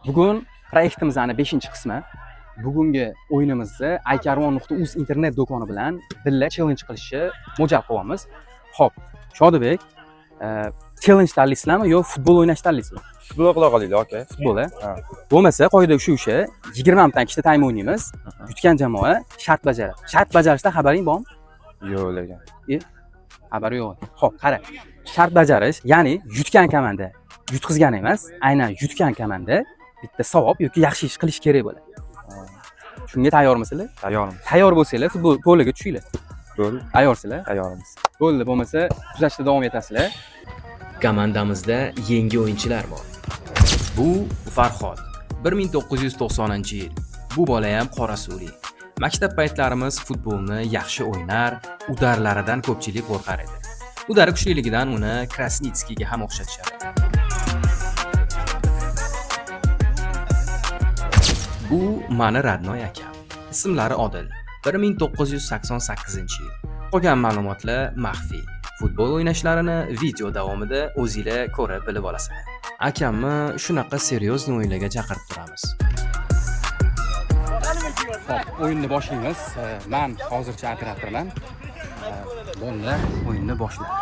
Bugun proyektimizning 5-qismi. Bugungi o'yinimizni aykarvon.uz internet do'koni bilan birga challenge qilishni mo'ljal qilyapmiz. Xo'p, Shodibek, challenge tanlaysizlarmi yo futbol o'ynashni tanlaysizlar? Futbol qila qolaylik, aka. Futbol. Bo'lmasa, qoida shu ishi 20 minutdan time o'ynaymiz. Yutgan jamoa shart bajaradi. Shart bajarishda xabaring bormi? Yo'q, lekin. Xabari yo'q. Xo'p, qara. Shart bajarish, ya'ni yutgan komanda yutqizgan emas, aynan yutgan komanda bitta savob yoki yaxshi ish qilish kerak bo'ladi. Shunga tayyormisizlar? Tayyormiz. Tayyor bo'lsanglar, futbol poliga tushinglar. Bo'ldi. Tayyorsizlar? Tayyormiz. Bo'ldi, bo'lmasa kuzatishda davom etasizlar. Komandamizda yangi o'yinchilar bor. Bu Farhod, 1990-yil. Bu bola ham qora suvli. Maktab paytlarimiz futbolni yaxshi o'ynar, udarlaridan ko'pchilik qo'rqar edi. Udari kuchliligidan uni Krasnitskiga ham o'xshatishadi. Bu mani Radnoy akam. Ismlari Odil. 1988-yil. Qolgan ma'lumotlar maxfiy. Futbol o'ynashlarini video davomida o'zingizlar ko'rib bilib olasizlar. Akamni shunaqa seryozni o'yinlarga chaqirib turamiz. Xo'p, o'yinni boshlaymiz. Men hozircha operatorman. Bolalar o'yinni boshlaydi.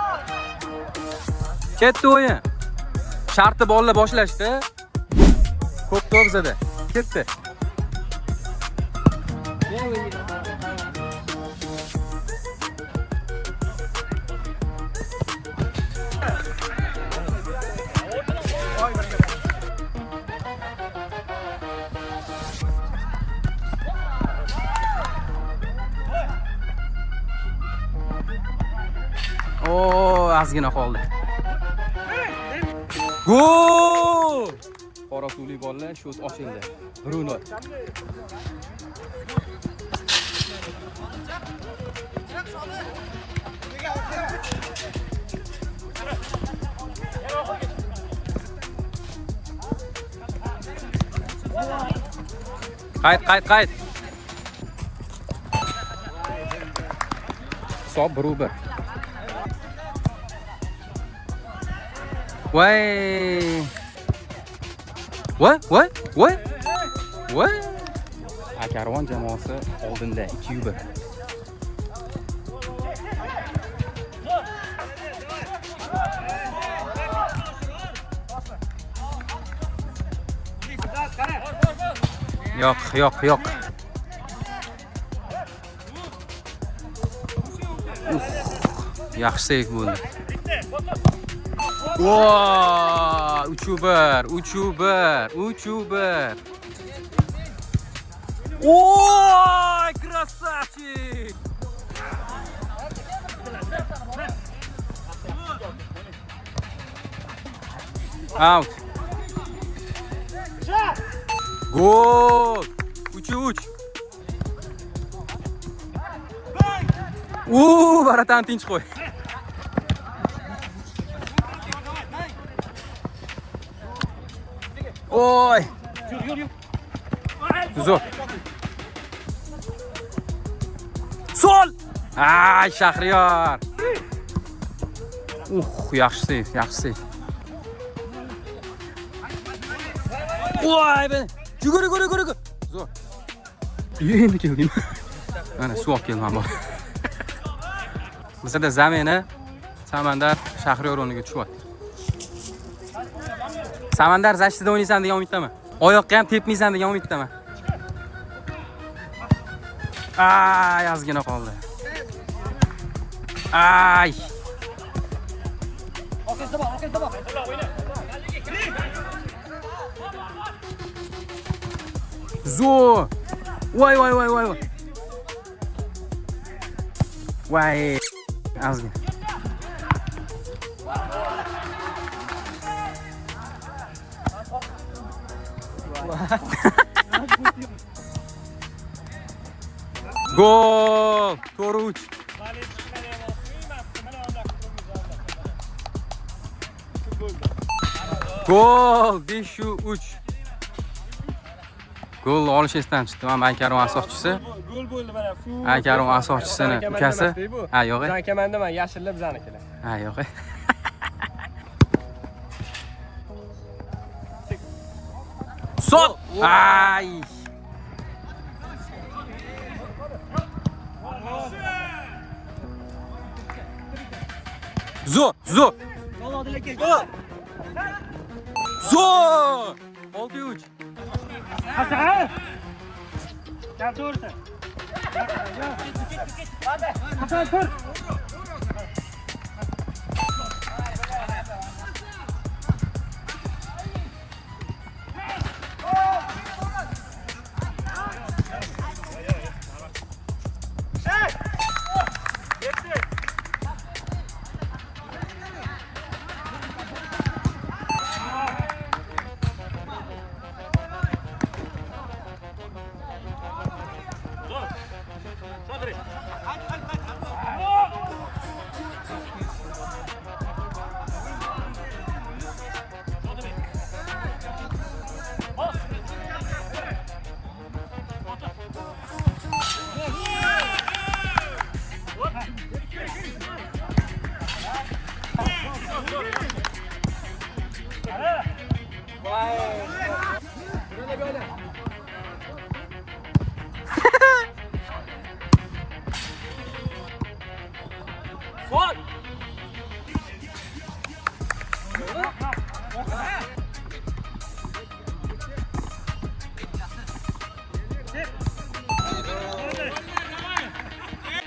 Ketdi o'yin. Sharti bolalar boshlashdi. Ko'p to'p bizada. Ketdi. Ozgina qoldi. Gol! Qora suvli bolalar sho't ochildi. Bruno. Qayt. Hisob 1-1. Voy. Akarvon jamoasi oldinda 2-1. Yo'q. Yaxshi seyf bo'ldi. Wow, 3-1. Oy, красавчик! Out. Gol! 3-3. Baratan tinch qo'y. Oy! Zo'r. Sol! Ay, Shahriyor. Yaxshi seyf. Voy, ben. Yugur. Zo'r. Endi keldim. Mana suv olib kelman bor. Bizda zamini Samandar Shahriyor o'rniga tushyapti. Samandar zashtida o'ynaysan degan umiddaman. Oyoqqa ham tepmaysan degan umiddaman. Ozgina qoldi. Zo'r. Voy. Ozgina. Gol! 4-3. Gol! 5-3. Gol olish esdan chiqdi. Men Aykarvon asoschisi. Gol bo'ldi mana. Aykarvon asoschisining ukasi. Yo'q. Bizning komanda men yashirlar bizanikilar. Yo'q. Sol. Ay. Zo. Zo. 6-3. Hasan! Gel to'g'risi. Hasan tur.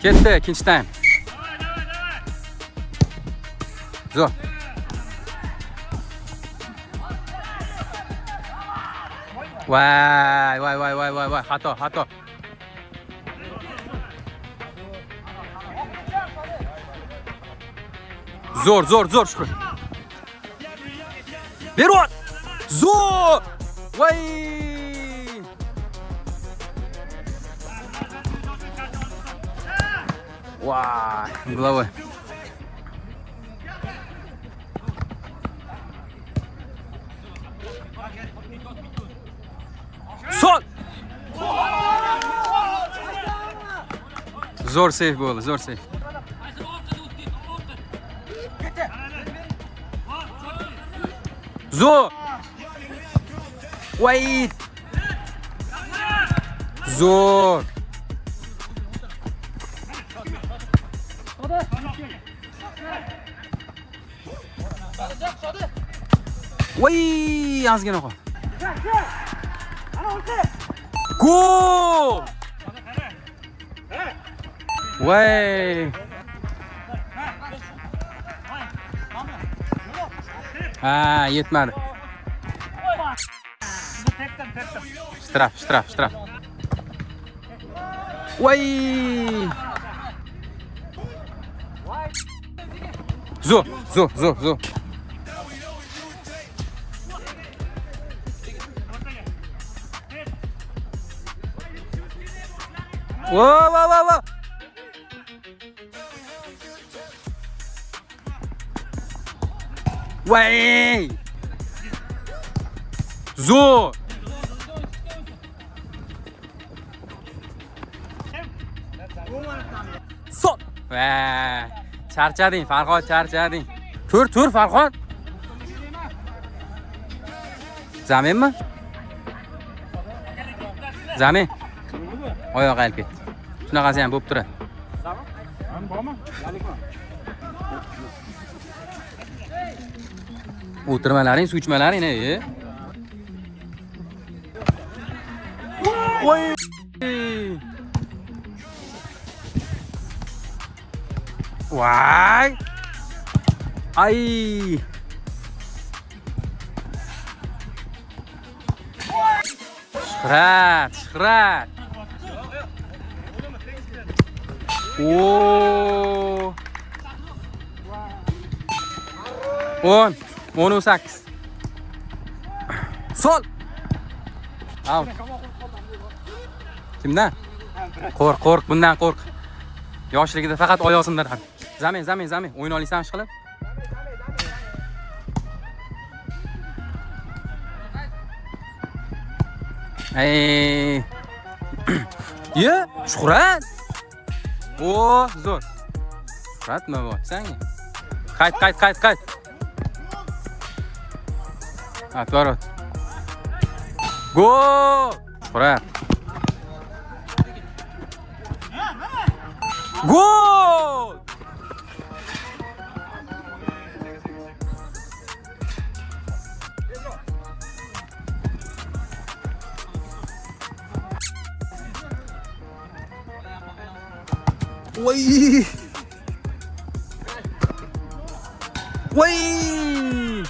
Ketdi, ikkinchi time. Zo'r. Voy, xato. Zo'r, Shukur. Berot. Zo'r. Voy. Vay, головой. Sol. Zo'r save bo'ldi, zo'r save. Zo'r. Voy. Zo'r. Voy, ozgina qol. Gol! Voy. Ha, yetmadi. Shtraf. Voy! Zo'r. Whoa. Way. Zo'r. Sol. Va. Charchading, Farhod, charchading. Tur, Farhod. Zaminmi? Zamin. Oyoq olib ket. Shunaqasi ham bo'lib turadi. Bormi? O'tirmalaring, suchmalaring ne? Voy! Voy! Ay! Shihrat. Oo! 18. Sol. Out. Kimdan? Qo'rq, bundan qo'rq. Yoshligida faqat oyoq sindiradi. Zamin. O'yin olaysan ishqilib. Ey. Ye, Shuhrat. O, zo'r. Shuhrat nima bo'psan? Qayt. Atvorot. Gol! Shuhrat. Gol! Voy! Voy!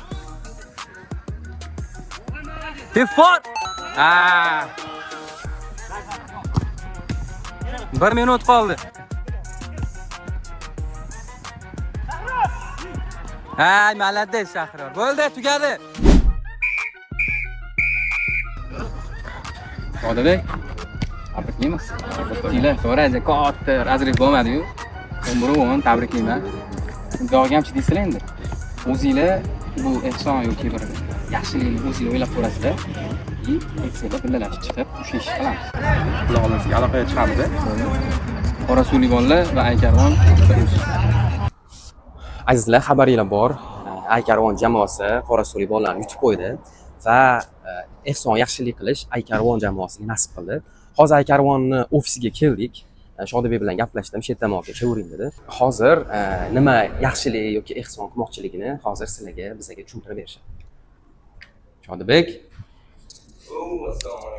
Tefot! Ah! 1 minut qoldi. Ay, malades Shahror. Bo'ldi, tugadi. Odabek. Tabriklaymiz. Tabriklar. To'g'ri, katta razrez bo'lmadi-yu. Birovni tabriklayman. Xudoga ham chidaysizlar endi. O'zinglar bu ehson yoki bir yaxshilikni o'zinglar o'ylab ko'rasizlar. Eksida birgalashib chiqib, o'sha ishni qilamiz. Quloqimizga aloqaga chiqamiz. Qora suvli bolalar va Aykarvon. Azizlar, xabaringlar bor. Aykarvon jamoasi Qora suvli bolalarni yutib qo'ydi va ehson yaxshilik qilish Aykarvon jamoasiga nasib qildi. Hozir Aykarvonni ofisiga keldik. Shodibek bilan gaplashdim, shu tomonga chivuring dedi. Hozir nima yaxshilik yoki ehson qilmoqchiligini hozir sizlarga bizga tushuntirib berishadi. Shodibek.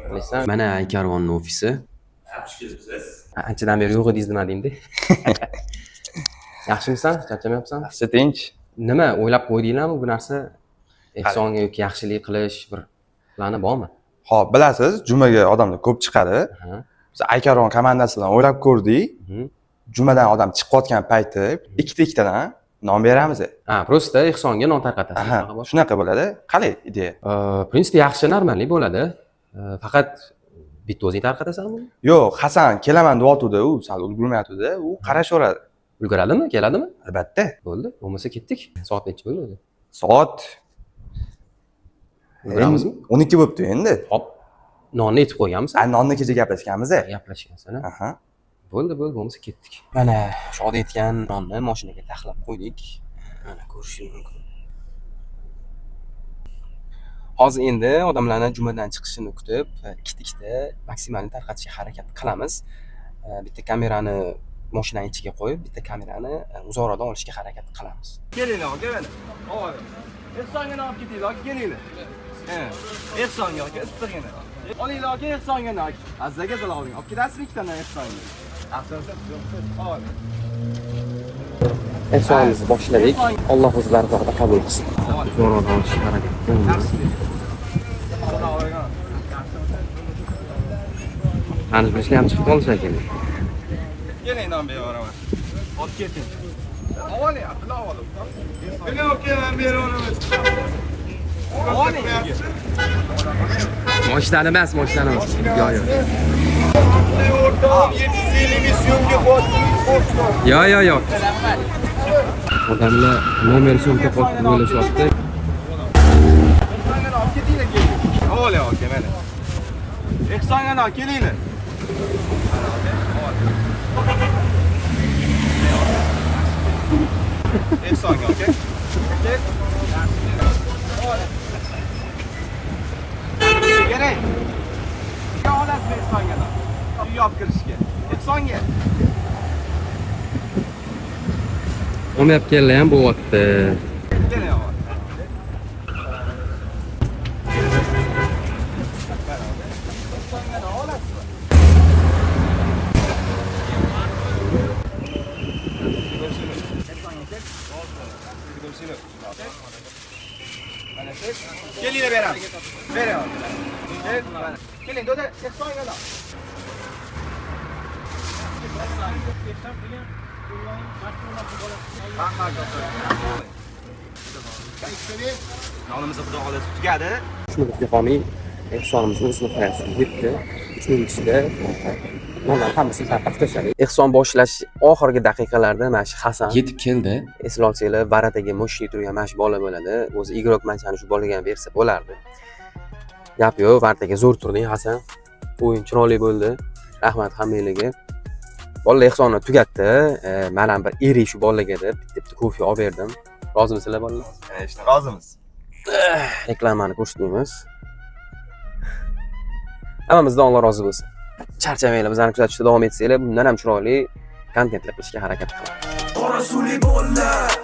Bilasan, mana Aykarvonning ofisi. Anchadan beri yo'q edingiz nima deydi? Yaxshimisan? Charchamayapsan? Yaxshi, tinch. Nima o'ylab qo'ydinglarmi bu narsa? Ehsonga yoki yaxshilik qilish bir plani bormi? Xo'p, bilasiz, jumaga odamlar ko'p chiqadi. Biz Aykarvon komandasi bilan o'ylab ko'rdik. Jumadan odam chiqayotgan payti ikkita-ikkitadan non beramiz. Ha, prosta ehsonga non tarqatasiz. Aha, shunaqa bo'ladi. Qalay ideya? Prinsipda yaxshi, normallik bo'ladi. Faqat bitta o'zing tarqatasanmi? Yo'q, Hasan kelaman deyotdi, u sal ulgurmayapti-da, u qarashaveradi. Ulguradimi? Keladimi? Albatta. Bo'ldi. Bo'lmasa ketdik. Soat necha bo'ldi? Soat Ulguramizmi? 12 bo'libdi endi. Hop. Nonni yetib qo'yganmisan? Nonni kecha gaplashganmiz. Gaplashgansan. Aha. Bo'ldi, bo'lmasa ketdik. Mana shod etgan nonni mashinaga taxlab qo'ydik. Mana ko'rishingiz mumkin. Hozir endi odamlarning jumadan chiqishini kutib, ikkita maksimalni tarqatishga harakat qilamiz. Bitta kamerani mashinaning ichiga qo'yib, bitta kamerani uzoqroqdan olishga harakat qilamiz. Kelinglar, kelinglar. Ovoy. Ehsonga olib ketinglar, kelinglar. Ehsonga aka, istig'ini. Olinglar aka, ehsonga nok. Azzaga sal oling. Olib ketasizmi ikkitadan ehsonga? Asosan ovoy. Ehsonimizni boshladik. Alloh o'z dargohida qabul qilsin. Uzoqroqdan olishga harakat qilamiz. Tanish bilishlar ham chiqib qolish shekilli. Keling non beraman. Olib keting. Oling, aql olib. Keling aka, men beraman. Oling. Moshinani emas, moshinani emas. Yo'q, yo'q. O'rtoq 750 misyonga qo'yib. Yo'q. Odamlar nomer so'mga qo'yib bo'lishyapti. Ehsonga olib ketinglar, keling. Oling aka, mana. Ehsonga olib kelinglar. Ehsonga aka. Kerak. Olasizmi ehsonga? Uyga olib kirishga. Ehsonga. Olmayotganlar ham bo'lyapti. Keling aka. Kelinglar beramiz. Beraman. Keling, do'da, ehsonga ol. Nonimizni xudo xohlasa tugadi. 3 minutga qolmay ehsonimizni o'z nihoyasiga yetdi. 3 minut ichida nonlarni hammasini tarqatib tashladik. Ehson boshlash oxirgi daqiqalarda mana shu Hasan yetib keldi. Eslolsanglar, varataga mushli turgan mana shu bola bo'ladi. O'zi igrok manchani shu bolaga ham bersa bo'lardi. Gap yo'q, varataga zo'r turding Hasan. O'yin chiroyli bo'ldi. Rahmat hammanglarga. Bola ehsonni tugatdi. Men ham bir erik shu bolaga deb bitta kofe olib berdim. Rozimisizlar bolalar? Işte rozimiz. Reklamani ko'rsatmaymiz. Hammamizdan Alloh rozi bo'lsin. Charchamanglar, bizlarni kuzatishda davom etsanglar, bundan ham chiroyli kontentlar qilishga harakat qilamiz. Qora suvli bolalar